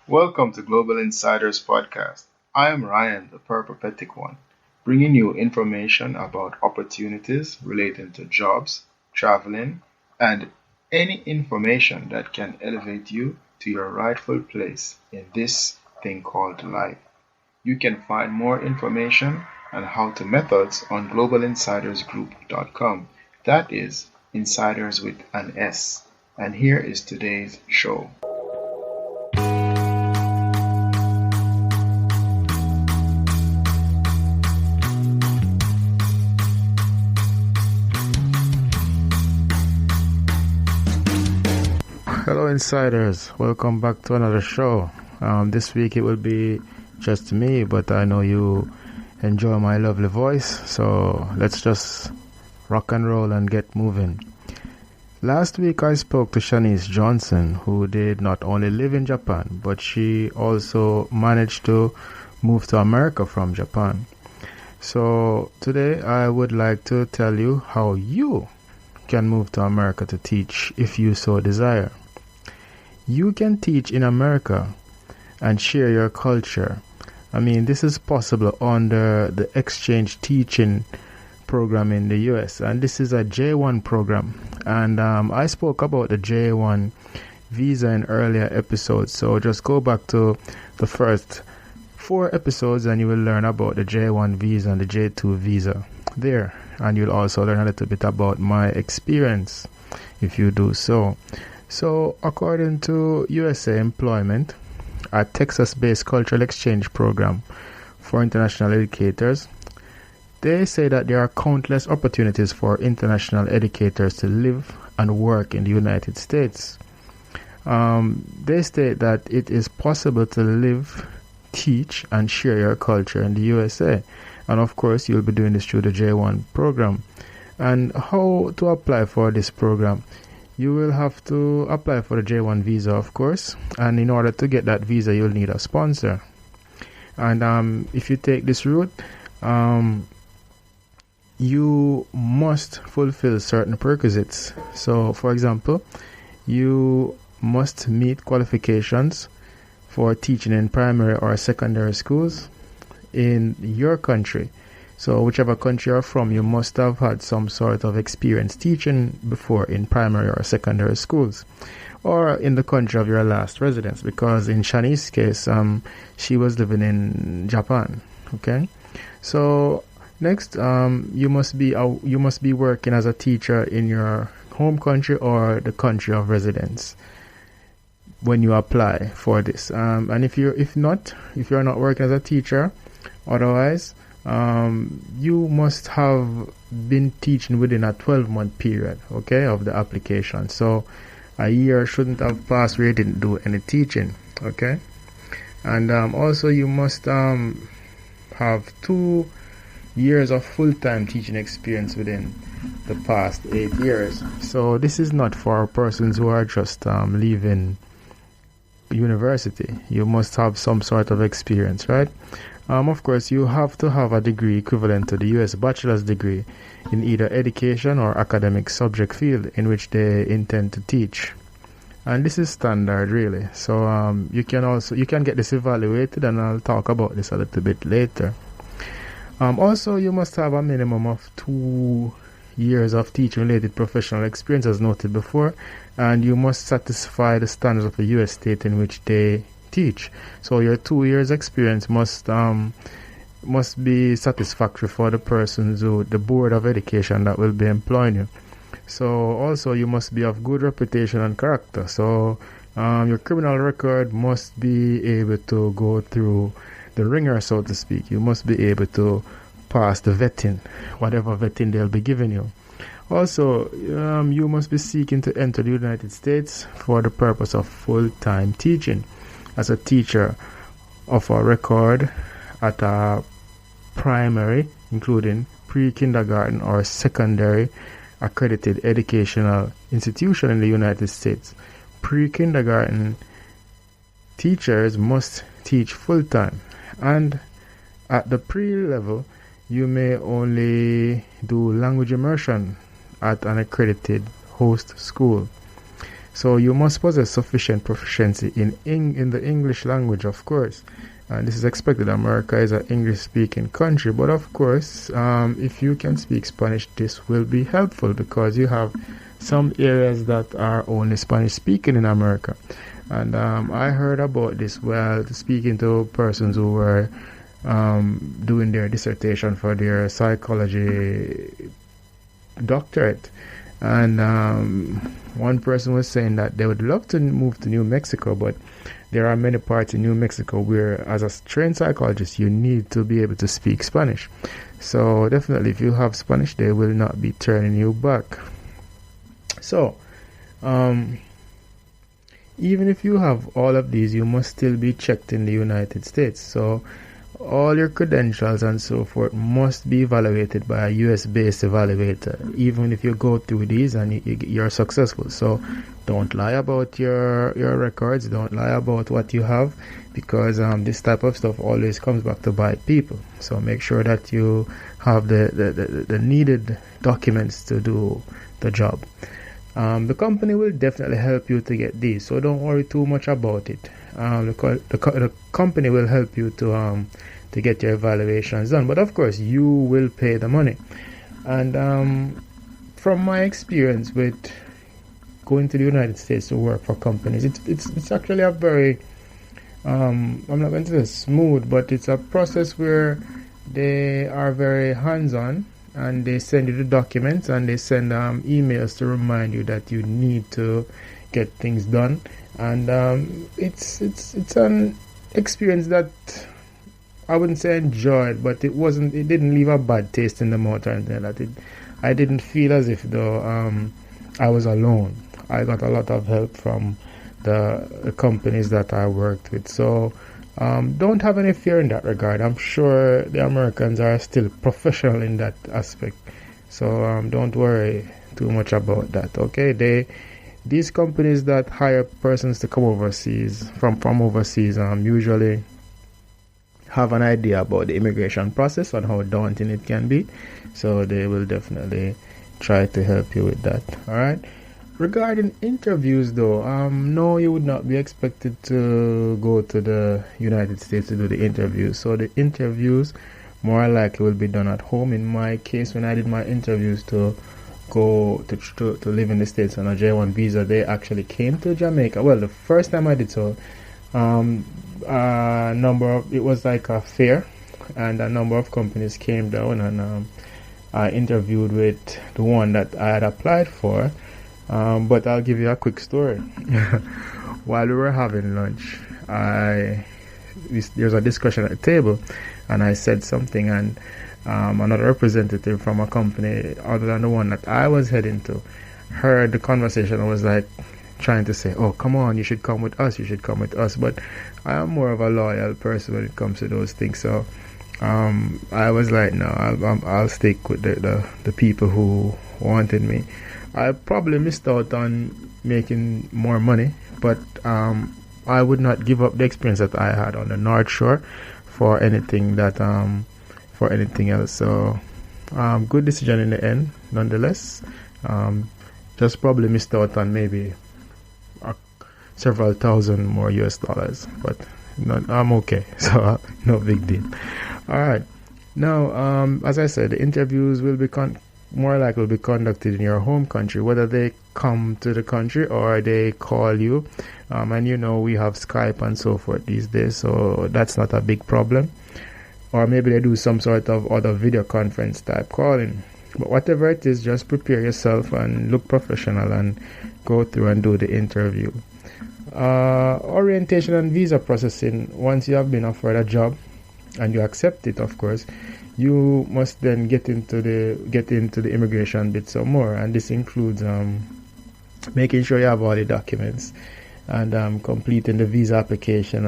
Welcome to Global Insiders Podcast. I am Ryan, the Peripatetic One, bringing you information about opportunities relating to jobs, traveling, and any information that can elevate you to your rightful place in this thing called life. You can find more information and how-to methods on globalinsidersgroup.com. That is insiders with an S. And here is today's show. Hello, insiders. Welcome back to another show. This week it will be just me, but I know you enjoy my lovely voice, so let's just rock and roll and get moving. Last week I spoke to Shanice Johnson, who did not only live in Japan, but she also managed to move to America from Japan. So today I would like to tell you how you can move to America to teach if you so desire. You can teach in America and share your culture. I mean, this is possible under the exchange teaching program in the US, and this is a J1 program. And I spoke about the J1 visa in earlier episodes, so just go back to the first 4 episodes and you will learn about the J1 visa and the J2 visa there. And you'll also learn a little bit about my experience if you do so. So, according to USA Employment, a Texas-based cultural exchange program for international educators, they say that there are countless opportunities for international educators to live and work in the United States. They state that it is possible to live, teach, and share your culture in the USA. And of course, you'll be doing this through the J1 program. And how to apply for this program? You will have to apply for the J1 visa, of course, and in order to get that visa, you'll need a sponsor. And if you take this route, you must fulfill certain prerequisites. So, for example, you must meet qualifications for teaching in primary or secondary schools in your country. So whichever country you're from, you must have had some sort of experience teaching before in primary or secondary schools, or in the country of your last residence, because in Shanice's case, she was living in Japan. Okay, so next, you must be working as a teacher in your home country or the country of residence when you apply for this. And if you're not working as a teacher, otherwise, you must have been teaching within a 12-month period, okay, of the application. So a year shouldn't have passed where you didn't do any teaching, okay. And also you must have 2 years of full-time teaching experience within the past 8 years. So this is not for persons who are just leaving university. You must have some sort of experience, right? Of course, you have to have a degree equivalent to the US bachelor's degree in either education or academic subject field in which they intend to teach. And this is standard, really. So you can get this evaluated, and I'll talk about this a little bit later. Also, you must have a minimum of 2 years of teaching-related professional experience, as noted before, and you must satisfy the standards of the US state in which they teach. So your 2 years experience must be satisfactory for the persons the board of education that will be employing you. So also you must be of good reputation and character. So your criminal record must be able to go through the ringer, so to speak. You must be able to pass the vetting, whatever vetting they'll be giving you. Also, you must be seeking to enter the United States for the purpose of full-time teaching as a teacher of a record at a primary, including pre-kindergarten or secondary accredited educational institution in the United States. Pre-kindergarten teachers must teach full-time, and at the pre-level, you may only do language immersion at an accredited host school. So you must possess sufficient proficiency in the English language, of course. And this is expected. America is an English-speaking country, but of course, if you can speak Spanish, this will be helpful because you have some areas that are only Spanish-speaking in America. And I heard about this while speaking to persons who were doing their dissertation for their psychology doctorate. And one person was saying that they would love to move to New Mexico, but there are many parts in New Mexico where, as a trained psychologist, you need to be able to speak Spanish. So definitely, if you have Spanish, they will not be turning you back. So, even if you have all of these, you must still be checked in the United States. So all your credentials and so forth must be evaluated by a US-based evaluator, even if you go through these and you're successful. So don't lie about your records, don't lie about what you have, because this type of stuff always comes back to bite people. So make sure that you have the needed documents to do the job. The company will definitely help you to get these, so don't worry too much about it. The company will help you to get your evaluations done, but of course you will pay the money. And from my experience with going to the United States to work for companies, it's actually a very I'm not going to say smooth, but it's a process where they are very hands-on, and they send you the documents, and they send emails to remind you that you need to get things done. And it's an experience that I wouldn't say enjoyed, but it didn't leave a bad taste in the mouth or anything like that. I didn't feel as if though I was alone. I got a lot of help from the companies that I worked with. So don't have any fear in that regard. I'm sure the Americans are still professional in that aspect. So don't worry too much about that. Okay, these companies that hire persons to come overseas from overseas usually have an idea about the immigration process and how daunting it can be. So they will definitely try to help you with that. All right. Regarding interviews, though, no, you would not be expected to go to the United States to do the interviews. So the interviews more likely will be done at home. In my case, when I did my interviews to go to live in the States on a J1 visa, they actually came to Jamaica. Well, the first time I did so, it was like a fair, and a number of companies came down, and I interviewed with the one that I had applied for. But I'll give you a quick story. While we were having lunch, there's a discussion at the table, and I said something, and another representative from a company other than the one that I was heading to heard the conversation and was like trying to say, "Oh, come on, you should come with us, you should come with us." But I am more of a loyal person when it comes to those things, so I was like, no, I'll stick with the people who wanted me. I probably missed out on making more money, but I would not give up the experience that I had on the North Shore for anything else. So good decision in the end, nonetheless. Just probably missed out on maybe several thousand more US dollars, but I'm okay, so no big deal. All right. Now, as I said, the interviews will be more likely will be conducted in your home country, whether they come to the country or they call you. And we have Skype and so forth these days, so that's not a big problem. Or maybe they do some sort of other video conference type calling. But whatever it is, just prepare yourself and look professional and go through and do the interview. Orientation and visa processing. Once you have been offered a job and you accept it, of course, you must then get into the immigration bit some more, and this includes making sure you have all the documents and completing the visa application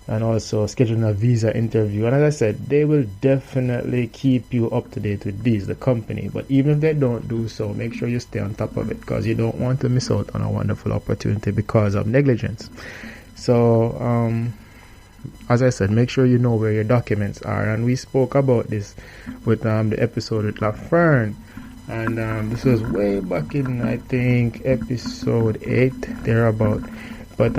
and also scheduling a visa interview. And as I said, they will definitely keep you up to date with the company. But even if they don't do so, make sure you stay on top of it, because you don't want to miss out on a wonderful opportunity because of negligence. So as I said, make sure you know where your documents are, and we spoke about this with the episode with LaFern, And this was way back in, I think, episode 8, thereabout. But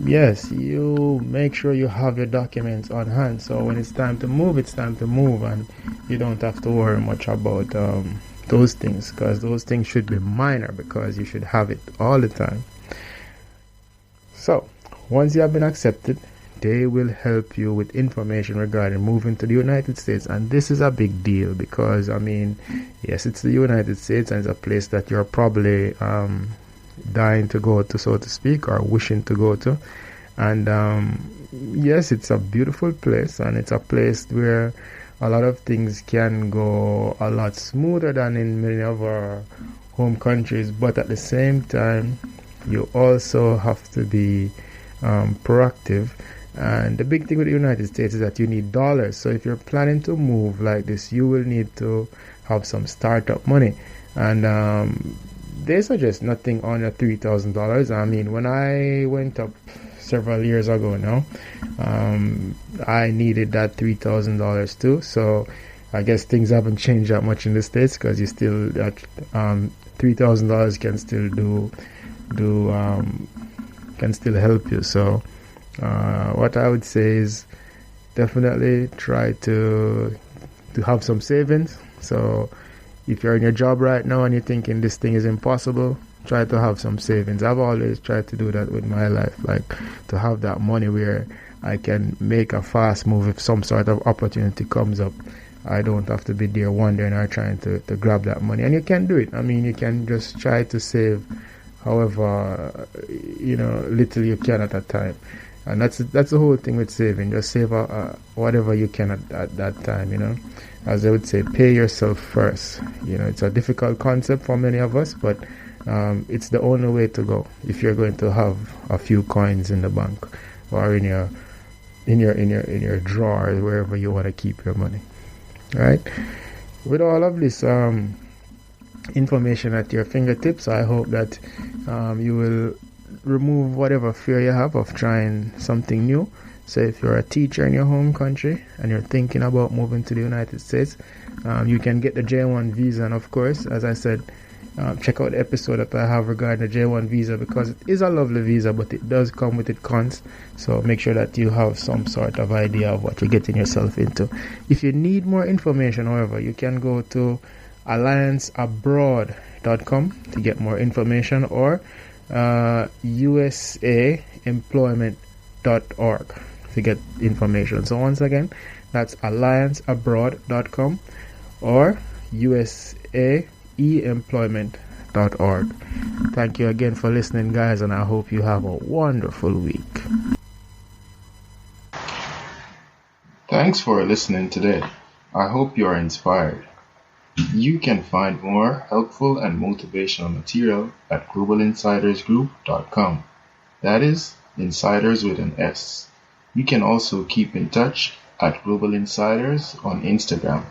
yes, you make sure you have your documents on hand. So when it's time to move, it's time to move, and you don't have to worry much about those things, because those things should be minor, because you should have it all the time. So once you have been accepted, they will help you with information regarding moving to the United States. And this is a big deal because, I mean, yes, it's the United States and it's a place that you're probably dying to go to, so to speak, or wishing to go to. And yes, it's a beautiful place, and it's a place where a lot of things can go a lot smoother than in many of our home countries. But at the same time, you also have to be proactive. And the big thing with the United States is that you need dollars. So if you're planning to move like this, you will need to have some startup money. And they suggest nothing under $3,000. I mean, when I went up several years ago now, I needed that $3,000 too. So I guess things haven't changed that much in the States, because you still that $3,000 can still can still help you. So what I would say is definitely try to have some savings. So if you're in your job right now and you're thinking this thing is impossible, try to have some savings. I've always tried to do that with my life, like to have that money where I can make a fast move if some sort of opportunity comes up. I don't have to be there wondering or trying to grab that money. And you can do it. I mean, you can just try to save however, little you can at a time. And that's the whole thing with saving. Just save whatever you can at that time, As I would say, pay yourself first. It's a difficult concept for many of us, but it's the only way to go if you're going to have a few coins in the bank or in your drawer, wherever you want to keep your money. Right? With all of this information at your fingertips, I hope that you will remove whatever fear you have of trying something new. So if you're a teacher in your home country and you're thinking about moving to the United States, you can get the J1 visa. And of course, as I said, check out the episode that I have regarding the J1 visa, because it is a lovely visa, but it does come with its cons. So make sure that you have some sort of idea of what you're getting yourself into. If you need more information, however, you can go to allianceabroad.com to get more information, or usaemployment.org to get information. So once again, that's allianceabroad.com or usaemployment.org. Thank you again for listening, guys, and I hope you have a wonderful week. Thanks for listening today. I hope you are inspired. You can find more helpful and motivational material at globalinsidersgroup.com. That is, insiders with an S. You can also keep in touch at Global Insiders on Instagram.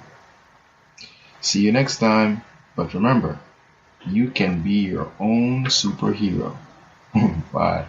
See you next time, but remember, you can be your own superhero. Bye.